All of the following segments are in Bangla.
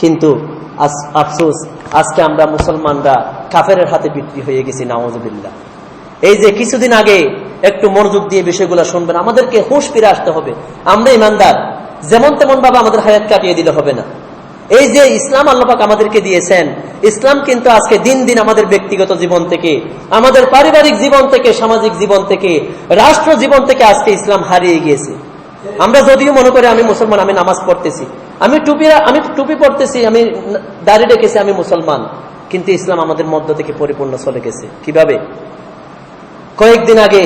কিন্তু আফসোস, আজকে আমরা মুসলমানরা কাফেরের হাতে বিক্রি হয়ে গেছি, নাউযুবিল্লাহ। এই যে কিছুদিন আগে, একটু মনোযোগ দিয়ে বিষয়গুলো শুনবেন, আমাদেরকে হুঁশ ফিরে আসতে হবে। আমরা ইমানদার, যেমন তেমন ভাবে আমাদের হায়াত কাটিয়ে দিলে হবে না। এই যে ইসলাম আল্লাহ পাক আমাদেরকে দিয়েছেন, ইসলাম কিন্তু আজকে দিন দিন আমাদের ব্যক্তিগত জীবন থেকে, আমাদের পারিবারিক জীবন থেকে, সামাজিক জীবন থেকে, রাষ্ট্র জীবন থেকে আজকে ইসলাম হারিয়ে গিয়েছে। আমরা যদিও মনে করি আমি মুসলমান, আমি নামাজ পড়তেছি, আমি টুপি পড়তেছি, আমি দাড়ি রেখেছি, আমি মুসলমান, কিন্তু ইসলাম আমাদের মধ্য থেকে পরিপূর্ণ চলে গেছে। কিভাবে? কয়েকদিন আগে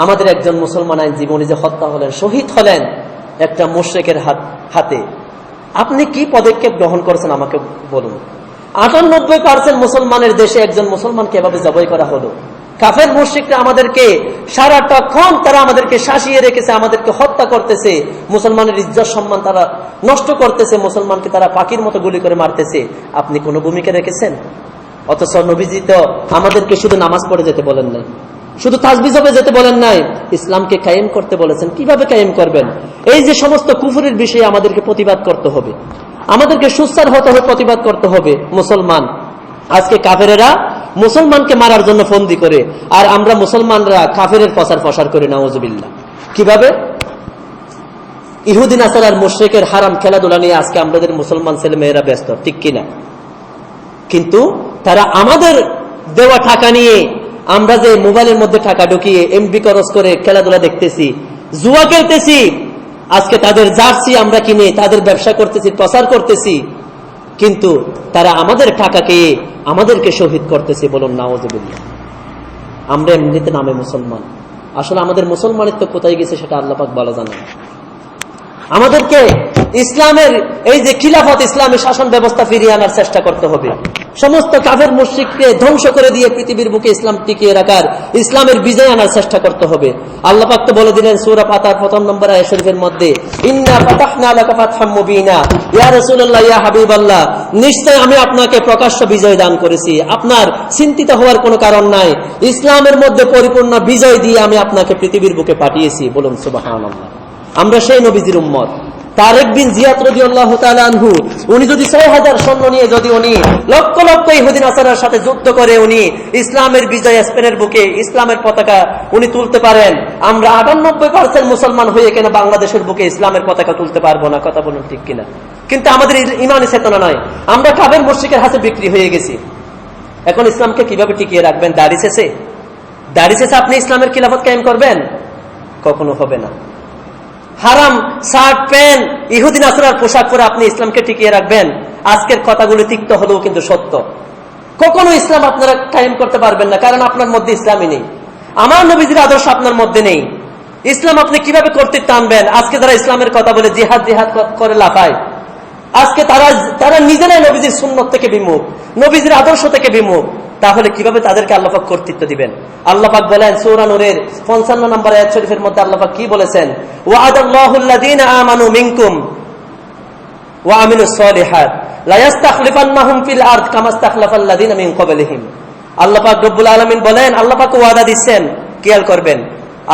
আমাদের একজন মুসলমান আইনজীবী যে হত্যা হলেন, শহীদ হলেন একটা মুশরিকের হাতে। আপনি কি পদক্ষেপ গ্রহণ করেছেন আমাকে বলুন। 98% মুসলমানের দেশে একজন মুসলমানকে এভাবে জবাই করা হলো। কাফের মুশরিকরা আমাদেরকে সারাটাক্ষণ তারা আমাদেরকে শাসিয়ে রেখেছে, আমাদেরকে হত্যা করতেছে, মুসলমানের ইজ্জত সম্মান তারা নষ্ট করতেছে, মুসলমানকে তারা পাখির মতো গুলি করে মারতেছে। আপনি কোনো ভূমিকা রেখেছেন? অথচ নবীজি তো আমাদেরকে শুধু নামাজ পড়ে যেতে বলেন নাই, শুধু তাসবিহ জপে যেতে বলেন নাই, ইসলামকে কায়েম করতে বলেছেন। কিভাবে কায়েম করবেন? এই যে সমস্ত কুফরের বিষয়ে আমাদেরকে প্রতিবাদ করতে হবে, আমাদেরকে সুস্থার হতে হবে, প্রতিবাদ করতে হবে। মুসলমান আজকে কাফেরেরা মুসলমানকে মারার জন্য ফন্দি করে, আর আমরা মুসলমানরা কাফেরের প্রচার করি, নাউযুবিল্লাহ। কিভাবে? ইহুদি নাসারার মুশরিকের হারাম খেলাধুলা নিয়ে আজকে আমাদের মুসলমান ছেলে মেয়েরা ব্যস্ত, ঠিক কিনা? কিন্তু তারা আমাদের দেওয়া টাকা নিয়ে, আমরা যে মোবাইলের মধ্যে টাকা ঢুকিয়ে এমবি খরচ করে খেলাধুলা দেখতেছি, জুয়া খেলতেছি, আজকে তাদের জার্সি আমরা কিনে তাদের ব্যবসা করতেছি, প্রচার করতেছি, কিন্তু তারা আমাদের টাকাকে আমাদেরকে শহীদ করতেছে। বলুন নাউযুবিল্লাহ। আমরা এমনিতে নামে মুসলমান, আসলে আমাদের মুসলমানের তো কোথায় গেছে সেটা আল্লাহ পাক ভালো জানেন। আমাদেরকে ইসলামের এই যে খিলাফত, ইসলামী শাসন ব্যবস্থা ফিরিয়ে আনার চেষ্টা করতে হবে। সমস্ত কাফের মুশরিককে ধ্বংস করে দিয়ে পৃথিবীর বুকে ইসলাম টিকিয়ে রাখার, ইসলামের বিজয় আনার চেষ্টা করতে হবে। আল্লাহ পাক তো বলে দিলেন সূরা ফাতার 1 নম্বর আয়াত শরীফের মধ্যে, ইন্না ফাতাহনা লাকা ফাতহাম মুবিনা, ইয়া রাসূলুল্লাহ, ইয়া হাবিবাল্লাহ, নিশ্চয় আমি আপনাকে প্রকাশ্য বিজয় দান করেছি, আপনার চিন্তিত হওয়ার কোনো কারণ নাই, ইসলামের মধ্যে পরিপূর্ণ বিজয় দিয়ে আমি আপনাকে পৃথিবীর বুকে পাঠিয়েছি। বলুন সুবহানাল্লাহ। আমরা সেই নবীজির উম্মত। তারেক বিন জিয়াদ রাদিয়াল্লাহু তাআলা আনহু, উনি যদি 6000 সৈন্য নিয়ে যদি উনি লক্ষ লক্ষ ইহুদি নাসারার সাথে যুদ্ধ করে উনি ইসলামের বিজয় স্পেনের বুকে ইসলামের পতাকা উনি তুলতে পারেন, আমরা 98% মুসলমান হয়ে কেন বাংলাদেশের বুকে ইসলামের পতাকা তুলতে পারবো না? কথা বলুন ঠিক কিনা? কিন্তু আমাদের ইমানি চেতনা নয়, আমরা কাফের মুশরিকের হাতে বিক্রি হয়ে গেছি। এখন ইসলামকে কিভাবে টিকিয়ে রাখবেন? দাড়ি শেষে আপনি ইসলামের খিলাফত কায়েম করবেন? কখনো হবে না। হারাম শার্ট প্যান্ট ইহুদি নাসরার পোশাক পরে আপনি ইসলামকে টিকিয়ে রাখবেন? আজকের কথাগুলো তিক্ত হলেও কিন্তু সত্য। কখনো ইসলাম আপনারা কায়েম করতে পারবেন না, কারণ আপনার মধ্যে ইসলামই নেই, আমার নবীজির আদর্শ আপনার মধ্যে নেই। ইসলাম আপনি কিভাবে কর্তৃত্ব আনবেন? আজকে যারা ইসলামের কথা বলে জিহাদ করে লাফায়, আজকে তারা নিজেরাই নবীজির সুন্নত থেকে বিমুখ, নবীজির আদর্শ থেকে বিমুখ, তাহলে কিভাবে তাদেরকে আল্লাহ পাক কর্তৃত্ব দিবেন? আল্লাহ পাক বলেন সূরা নূরের 55 নম্বর আয়াত শরীফের মধ্যে আল্লাহ পাক কি বলেছেন? ওয়া'দাল্লাহুল লাযীনা আমানু মিনকুম ওয়া আমিলুস সালিহাত লা ইস্তাখলিফান্নাহুম ফিল আরদ কামা ইস্তাখলাফাল লাযীনা মিন ক্বাবলিহিম। আল্লাহ পাক রব্বুল আলামিন বলেন, আল্লাহ পাক ওয়াদা দিচ্ছেন, খেয়াল করবেন,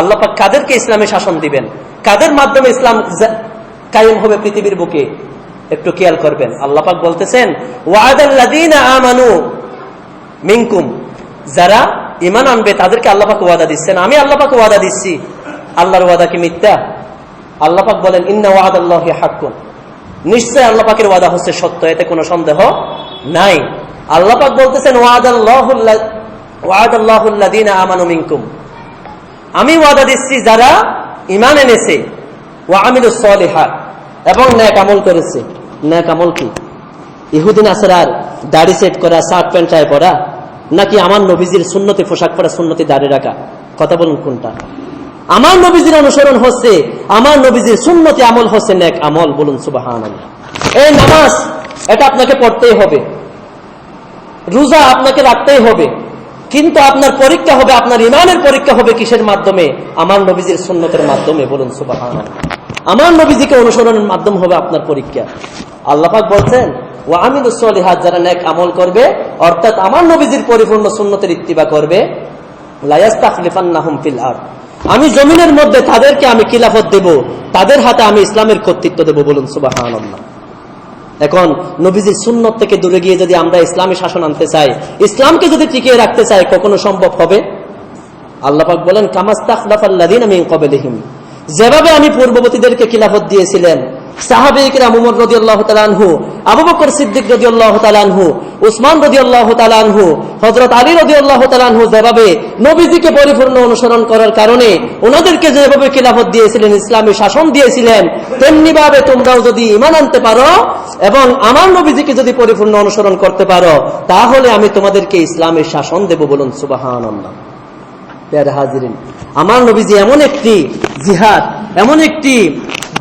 আল্লাহ পাক কাদেরকে ইসলামী শাসন দিবেন, কাদের মাধ্যমে ইসলাম কায়েম হবে পৃথিবীর বুকে, একটু খেয়াল করবেন। আল্লাহ পাক বলতেছেন ওয়া'দাল লাযীনা আমানু মিনকুম, যারা ঈমান আনবে তাদেরকে আল্লাহ পাক ওয়াদা দিচ্ছেন। আমি আল্লাহ পাক ওয়াদা দিচ্ছি, আল্লাহর ওয়াদা কি মিথ্যা? আল্লাহ পাক বলেন ইন্না ওয়া'দাল্লাহি হাক্কুন, নিশ্চয় আল্লাহ পাকের ওয়াদা হচ্ছে সত্য, এতে কোনো সন্দেহ নাই। আল্লাহ পাক বলতেছেন ওয়া'দাল্লাহুল লাযীনা আমানু মিনকুম, আমি ওয়াদা দিচ্ছি যারা ঈমান এনেছে, ওয়া আমিলুস সালিহাত, এবং নেক আমল করেছে। নেক আমল কি? ইহুদি নাসারার দাড়ি সেট করা, শার্ট প্যান্ট টাই পরা, নাকি আমার নবীজির সুন্নতি পোশাক পরা, সুন্নতি দাড়ি রাখা? কথা বলুন কোনটা? আমার নবীজির অনুসরণ হচ্ছে, আমার নবীজির সুন্নতি আমল হচ্ছে নেক আমল। বলুন সুবহানাল্লাহ। এই নামাজ এটা আপনাকে পড়তেই হবে, রোজা আপনাকে রাখতেই হবে, কিন্তু আপনার পরীক্ষা হবে, আপনার ঈমানের পরীক্ষা হবে কিসের মাধ্যমে? আমার নবীজির সুন্নতের মাধ্যমে। বলুন সুবহানাল্লাহ। আমার নবীজিকে অনুসরণের মাধ্যম হবে আপনার পরীক্ষা। আল্লাহ পাক বলছেন ওয়া আমিলুস সালিহাত, যারা নেক আমল করবে, অর্থাৎ আমার নবীজির পরিপূর্ণ সুন্নতের ইত্তিবা করবে, লা ইস্তাখলিফান্নাহুম ফিল আরদ, আমি জমিনের মধ্যে তাদেরকে আমি খিলাফত দেব, তাদের হাতে আমি ইসলামের কর্তৃত্ব দেব। বলুন সুবহানাল্লাহ। এখন নবীজির সুন্নত থেকে দূরে গিয়ে যদি আমরা ইসলামী শাসন আনতে চাই, ইসলামকে যদি টিকিয়ে রাখতে চাই, কখনো সম্ভব হবে? আল্লাহ পাক বলেন কামাস্তাখলাফাল্লাযীনা মিন ক্বাবলিহিম, যেভাবে আমি পূর্ববর্তীদেরকে খিলাফত দিয়েছিলেন, সাহাবায়ে কিরাম উমর রাদিয়াল্লাহু তাআলা আনহু, আবু বকর সিদ্দিক রাদিয়াল্লাহু তাআলা আনহু, উসমান রাদিয়াল্লাহু তাআলা আনহু, হযরত আলী রাদিয়াল্লাহু তাআলা আনহু যেভাবে নবীজিকে পরিপূর্ণ অনুসরণ করার কারণে ওনাদেরকে যেভাবে খিলাফত দিয়েছিলেন, ইসলামী শাসন দিয়েছিলেন, তেমনি ভাবে তোমরাও যদি ঈমান আনতে পারো এবং আমার নবীজিকে যদি পরিপূর্ণ অনুসরণ করতে পারো, তাহলে আমি তোমাদেরকে ইসলামী শাসন দেব। বলুন সুবহানাল্লাহ। প্রিয় হাজিরিন, আমার নবীজি এমন একটি জিহাদ, এমন একটি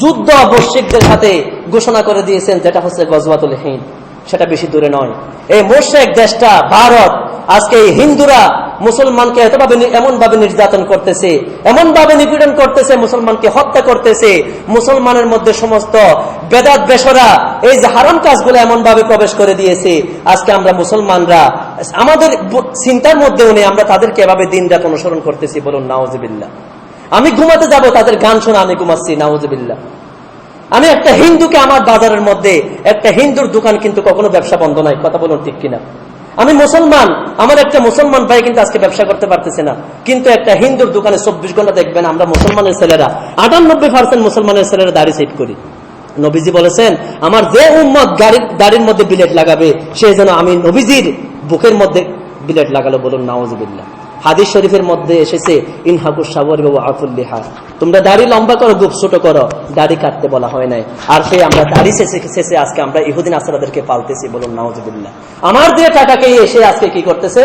যুদ্ধ মুশরিকদের সাথে ঘোষণা করে দিয়েছেন, যেটা হচ্ছে গজওয়াতুল হিন্দ। সেটা বেশি দূরে নয়। এই মুশরিক দেশটা ভারত, আজকে এই হিন্দুরা মুসলমানকে এমন ভাবে নির্যাতন করতেছে, এমন ভাবে নিপীড়ন করতেছে, মুসলমানকে হত্যা করতেছে, মুসলমানের মধ্যে সমস্ত বেদাত বেশরা এই যে হারাম কাজগুলো এমন ভাবে প্রবেশ করে দিয়েছে। আজকে আমরা মুসলমানরা আমাদের চিন্তার মধ্যেও নেই, আমরা তাদেরকে এভাবে দিন রাত অনুসরণ করতেছি। বলুন নাউজুবিল্লাহ। আমি ঘুমাতে যাব, তাদের গান শোনা আমি ঘুমাচ্ছি, নাউজুবিল্লাহ। আমি একটা হিন্দুকে, আমার বাজারের মধ্যে একটা হিন্দুর দোকান কিন্তু কখনো ব্যবসা বন্ধ নাই, কথা বলুন ঠিক কিনা? আমি মুসলমান, আমার একটা মুসলমান ভাই কিন্তু আজকে ব্যবসা করতে পারতেছে না, কিন্তু একটা হিন্দুর দোকানে 24 ঘন্টা দেখবেন আমরা মুসলমানের ছেলেরা 98% মুসলমানের ছেলেরা দাড়ি সেট করি। নবীজি বলেছেন, আমার যে উম্মত দাড়ির মধ্যে বিলেট লাগাবে, সে যেন আমি নবীজির বুকের মধ্যে বিলেট লাগালো। বলুন নাউজুবিল্লাহ। হাদিস শরীফের মধ্যে এসেছে ইনহাকুশ শাওয়ারি ওয়া আফুল লিহা, তোমরা দাড়ি লম্বা করো, গোঁফ ছোট করো, দাড়ি কাটতে বলা হয় নাই। আর সেই আমরা দাড়ি শেষে আজকে আমরা ইহুদি নাসারাদেরকে পালতেছি। বলুন নাউজুবিল্লাহ। আমার দিয়ে টাকাকে এসে আজকে কি করতেছে,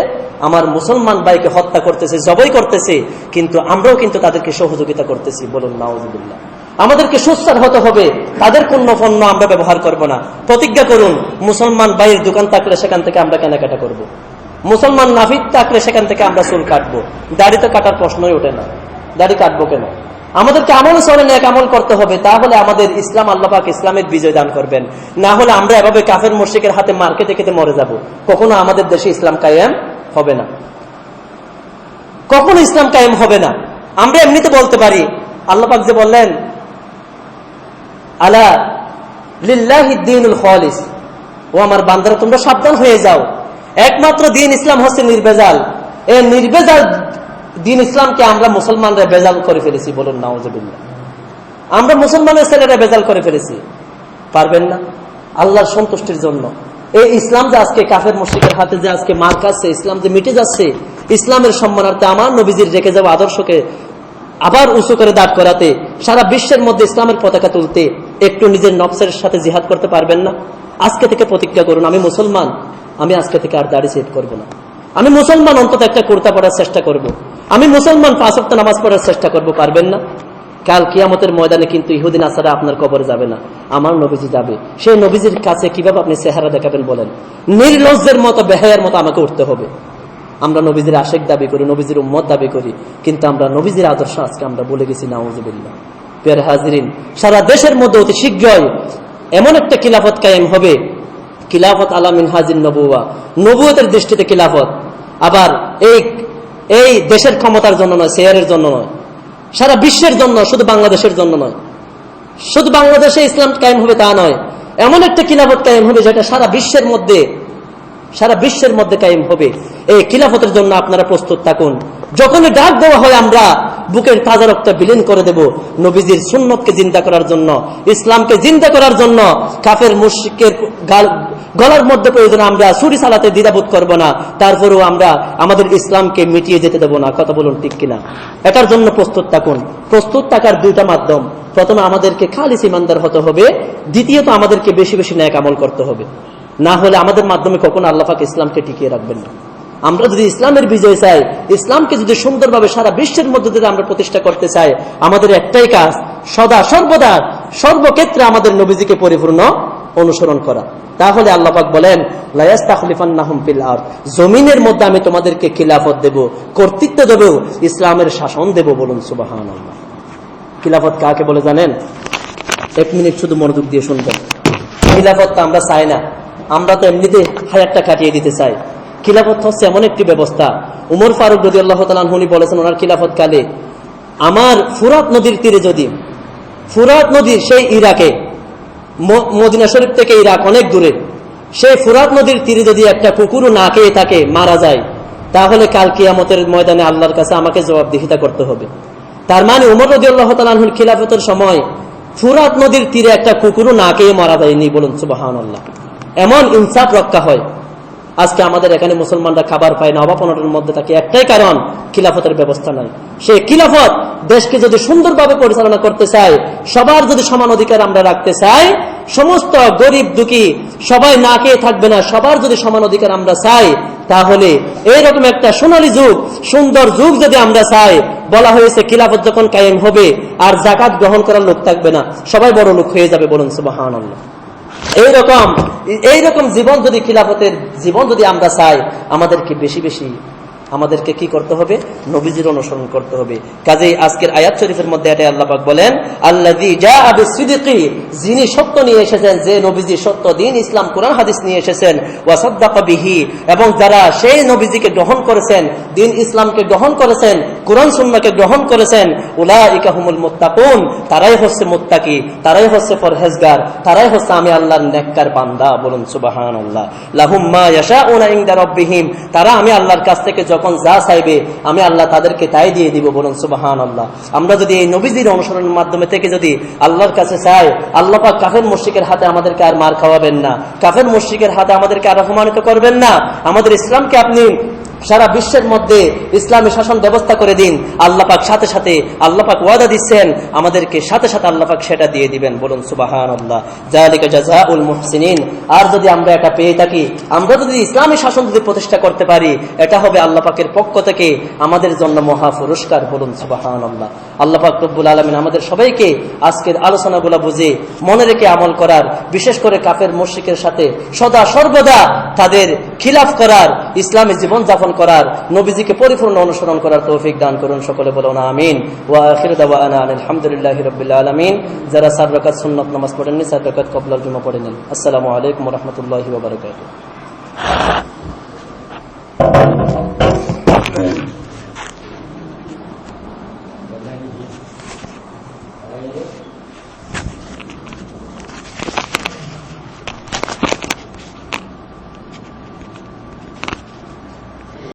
আমার মুসলমান ভাইকে হত্যা করতেছে, জবাই করতেছে, কিন্তু আমরাও কিন্তু তাদেরকে সহযোগিতা করতেছি। বলুন নাউজুবিল্লাহ। আমাদেরকে সুস্থার হতে হবে, তাদের কোন পণ্য আমরা ব্যবহার করব না। প্রতিজ্ঞা করুন, মুসলমান ভাইয়ের দোকান থাকলে সেখান থেকে আমরা কেনাকাটা করব। মুসলমান নাফিক থাকলে সেখান থেকে আমরা চুল কাটবো। দাড়ি তো কাটার প্রশ্নই ওঠে না, দাড়ি কাটবো কেন? আমাদেরকে আমল চলে নেক আমল করতে হবে, তাহলে আমাদের ইসলাম, আল্লাহ পাক ইসলামের বিজয় দান করবেন। না হলে আমরা এভাবে কাফের মুশরিকের হাতে মার্কেটে খেতে মরে যাব। কখনো আমাদের দেশে ইসলাম কায়েম হবে না, কখনো ইসলাম কায়েম হবে না। আমরা এমনিতে বলতে পারি, আল্লাহ পাক যে বললেন আলা লিল্লাহি দ্বীনুল খালিস, ও আমার বান্দারা তোমরা সাবধান হয়ে যাও, একমাত্র দিন ইসলাম হচ্ছে নির্ভেজাল। এই নির্ভেজাল দিন ইসলামকে আমরা মুসলমানরা বেজাল করে ফেলেছি। বলুন নাউজুবিল্লাহ। আমরা মুসলমানের ছেলেরা বেজাল করে ফেলেছি। পারবেন না আল্লাহর সন্তুষ্টির জন্য। এই ইসলাম যে আজকে কাফের মুশরিকের হাতে যে আজকে মার খাচ্ছে, ইসলাম যে মিটে যাচ্ছে, ইসলামের সম্মানার্থে আমার নবীজির রেখে যাওয়া আদর্শকে আবার উঁচু করে দাঁড় করাতে, সারা বিশ্বের মধ্যে ইসলামের পতাকা তুলতে একটু নিজের নফসের সাথে জিহাদ করতে পারবেন না? আজকে থেকে প্রতিজ্ঞা করুন, আমি মুসলমান, আমি আজকে থেকে আর দাড়ি সেট করব না। আমি মুসলমান, অন্তত একটা কুর্তা পরার চেষ্টা করব। আমি মুসলমান, 5 ওয়াক্ত নামাজ পড়ার চেষ্টা করব। পারবেন না? কাল কিয়ামতের ময়দানে কিন্তু ইহুদি নাসারা আপনার কবরে যাবে না, আমার নবীজি যাবে। সেই নবীজির কাছে কিভাবে আপনি চেহারা দেখাবেন বলেন? নির্লজ্জের মতো, বেহায়ার মতো আমাকে উঠতে হবে। আমরা নবীজির আশেক দাবি করি, নবীজির উম্মত দাবি করি, কিন্তু আমরা নবীজির আদর্শ আজকে আমরা বলে গেছি। নাউজুবিল্লাহ। প্রিয় হাজিরিন, সারা দেশের মধ্যে অতি শীঘ্রই এমন একটা খিলাফত কায়েম হবে, খিলাফত আলা মিনহাজিন নবুওয়া, নবুয়তের দৃষ্টিতে খিলাফত। আবার এই দেশের ক্ষমতার জন্য নয়, শেয়ারের জন্য নয়, সারা বিশ্বের জন্য, শুধু বাংলাদেশের জন্য নয়। শুধু বাংলাদেশে ইসলাম কায়েম হবে তা নয়, এমন একটা খিলাফত কায়েম হবে যেটা সারা বিশ্বের মধ্যে কায়েম হবে। এই খিলাফতের জন্য আপনারা প্রস্তুত থাকুন। যখনই ডাক দেওয়া হয় আমরা বুকের তাজা রক্ত বিলীন করে দেব, নবীজির সুন্নতকে জিন্দা করার জন্য, ইসলামকে জিন্দা করার জন্য। কাফের মুশরিকের গলার মধ্যে প্রয়োজন আমরা ছুরি চালাতে দ্বিধাবোধ করব না, তারপরেও আমরা আমাদের ইসলামকে মিটিয়ে যেতে দেব না। কথা বলুন ঠিক কিনা? এটার জন্য প্রস্তুত থাকুন। প্রস্তুত থাকার দুইটা মাধ্যম, প্রথমে আমাদেরকে খালিস ইমানদার হতে হবে, দ্বিতীয়ত আমাদেরকে বেশি বেশি নেক আমল করতে হবে। না হলে আমাদের মাধ্যমে কখনো আল্লাহ পাক ইসলামকে টিকিয়ে রাখবেন না। আমরা যদি ইসলামের বিজয় চাই, ইসলামকে যদি সুন্দরভাবে সারা বিশ্বের মধ্যে যদি আমরা প্রতিষ্ঠা করতে চাই, আমাদের একটাই কাজ, সদা সর্বদা সর্বক্ষেত্রে আমাদের নবীজিকে পরিপূর্ণ অনুসরণ করা। তাহলে আল্লাহ পাক বলেন লা ইস্তাখলিফান্নাহুম ফিল আরদ, জমিনের মধ্যে আমি তোমাদেরকে খিলাফত দেব, কর্তৃত্ব দেব, ইসলামের শাসন দেব। বলুন সুবহানাল্লাহ। খিলাফত কাকে বলে জানেন? 1 মিনিট শুধু মনোযোগ দিয়ে শুনবেন। খিলাফত তো আমরা চাই না, আমরা তো এমনিতে হায়াতটা কাটিয়ে দিতে চাই। খিলাফত হচ্ছে এমন একটি ব্যবস্থা, উমর ফারুক রাদিয়াল্লাহু তাআলা আনহু বলেছেন ওনার খিলাফত কালে, আমার ফুরাত নদীর তীরে যদি, ফুরাত নদীর সেই ইরাকে মদিনা শরীফ থেকে ইরাক অনেক দূরে, সেই ফুরাত নদীর তীরে যদি একটা কুকুরও না খেয়ে থাকে, মারা যায়, তাহলে কাল কিয়ামতের ময়দানে আল্লাহর কাছে আমাকে জবাবদিহিতা করতে হবে। তার মানে উমর রাদিয়াল্লাহু তাআলা আনহুর খিলাফতের সময় ফুরাত নদীর তীরে একটা কুকুরও না খেয়ে মারা যায়নি, বলুন সুবহানাল্লাহ। এমন ইনসাফ রক্ষা হয়। আজকে আমাদের এখানে মুসলমানরা খাবার পায় না, অভাব অনটনের মধ্যে থাকে, একটাই কারণ, খিলাফতের ব্যবস্থা নাই। সেই খিলাফত দেশকে যদি সুন্দরভাবে পরিচালনা করতে চায়, সবার যদি সমান অধিকার আমরা রাখতে চাই, সমস্ত গরিব দুঃখী সবাই না খেয়ে থাকবে না, সবার যদি সমান অধিকার আমরা চাই, তাহলে এইরকম একটা সোনালী যুগ, সুন্দর যুগ যদি আমরা চাই, বলা হয়েছে খিলাফত যখন কায়েম হবে আর যাকাত গ্রহণ করার লোক থাকবে না, সবাই বড় লোক হয়ে যাবে, বলুন সুবহানাল্লাহ। এইরকম জীবন যদি খিলাফতের জীবন যদি আমরা চাই, আমাদেরকে বেশি বেশি আমাদেরকে কি করতে হবে? নবীজির অনুসরণ করতে হবে। কাজেই আজকের আয়াত শরীফের মধ্যে এটাই আল্লাহ পাক বলেন, আল্লাযী জাআ বিস-সিদকি, যিনি সত্য নিয়ে এসেছেন, যে নবীজি সত্য দিন ইসলাম কোরআন হাদিস নিয়ে এসেছেন, ওয়া সাদ্দাকা বিহি, এবং যারা সেই নবীজিকে গ্রহণ করেছেন, দিন ইসলামকে গ্রহণ করেছেন, কোরআন সুন্নাহকে গ্রহণ করেছেন, উলাইকা হুমুল মুত্তাকুন, তারাই হচ্ছে মুত্তাকি, তারাই হচ্ছে পরহেজগার, তারাই হচ্ছে আমি আল্লাহর নেককার বান্দা, বলুন সুবহানাল্লাহ। লাহুম মা ইয়াশাউনা ইনদা রাব্বিহিম, তারা আমি আল্লাহর কাছ থেকে যখন যা চাইবে আমি আল্লাহ তাদেরকে তাই দিয়ে দিব, বলুন সুবহানাল্লাহ। আমরা যদি এই নবীজির অনুসরণের মাধ্যমে থেকে যদি আল্লাহর কাছে চাই, আল্লাহ পাক কাফের মুশরিকের হাতে আমাদেরকে আর মার খাওয়াবেন না, কাফের মুশরিকের হাতে আমাদেরকে আর অপমানিত করবেন না। আমাদের ইসলামকে আপনি সারা বিশ্বের মধ্যে ইসলামী শাসন ব্যবস্থা করে দিন। আল্লাহ পাক সাথে সাথে আল্লাহ পাক ওয়াদা দিচ্ছেন, আমাদেরকে সাথে সাথে আল্লাহ পাক সেটা দিয়ে দিবেন, বলুন সুবহানাল্লাহ। যালিকা জাযাউল মুহসিনিন। আর যদি আমরা এটা পেয়ে থাকি, আমরা যদি ইসলামী শাসন যদি প্রতিষ্ঠা করতে পারি, এটা হবে আল্লাহ পাকের পক্ষ থেকে আমাদের জন্য মহা পুরস্কার, বলুন সুবহানাল্লাহ। আল্লাহ পাক রব্বুল আলামিন আমাদের সবাইকে আজকের আলোচনাগুলো বুঝে মনে রেখে আমল করার, বিশেষ করে কাফের মুশরিকের সাথে সদা সর্বদা তাদের খিলাফ করার, ইসলামী জীবন যাপন করার, নবীজিকে পরিপূর্ণ অনুসরণ করার তৌফিক দান করুন। সকলে বলুন আমিন। ওয়া আখিরু দাওয়ানা আলহামদুলিল্লাহি রাব্বিল আলামিন। যারা 4 রাকাত সুন্নাত নামাজ পড়েননি, 4 রাকাত ক্বাবলার জুমা পড়ে নেন। আসসালামু আলাইকুম ওয়া রাহমাতুল্লাহি ওয়া বারাকাতুহু।